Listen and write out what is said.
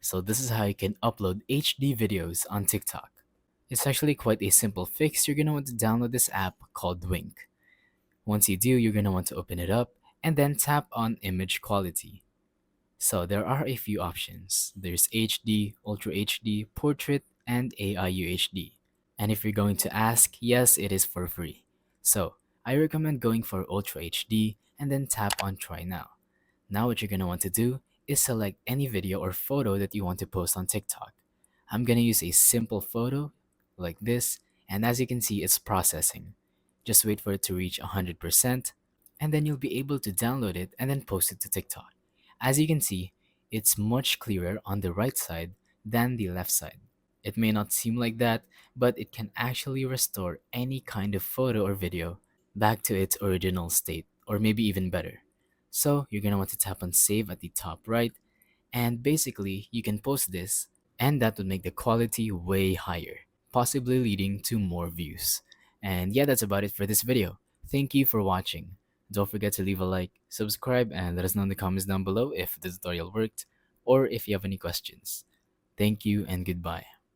So this is how you can upload HD videos on TikTok. It's actually quite a simple fix. You're gonna want to download this app called Wink. Once you do, you're gonna want to open it up and then tap on image quality. So there are a few options. There's HD, Ultra HD, Portrait, and AIU HD. And if you're going to ask, yes, it is for free. So I recommend going for Ultra HD and then tap on Try Now. Now what you're gonna want to do is select any video or photo that you want to post on TikTok. I'm gonna use a simple photo like this, and as you can see, it's processing. Just wait for it to reach 100%, and then you'll be able to download it and then post it to TikTok. As you can see, it's much clearer on the right side than the left side. It may not seem like that, but it can actually restore any kind of photo or video back to its original state, or maybe even better. So you're gonna want to tap on save at the top right, and basically you can post this, and that would make the quality way higher, possibly leading to more views. And yeah, that's about it for this video. Thank you for watching. Don't forget to leave a like, subscribe, and let us know in the comments down below if the tutorial worked or if you have any questions. Thank you and goodbye.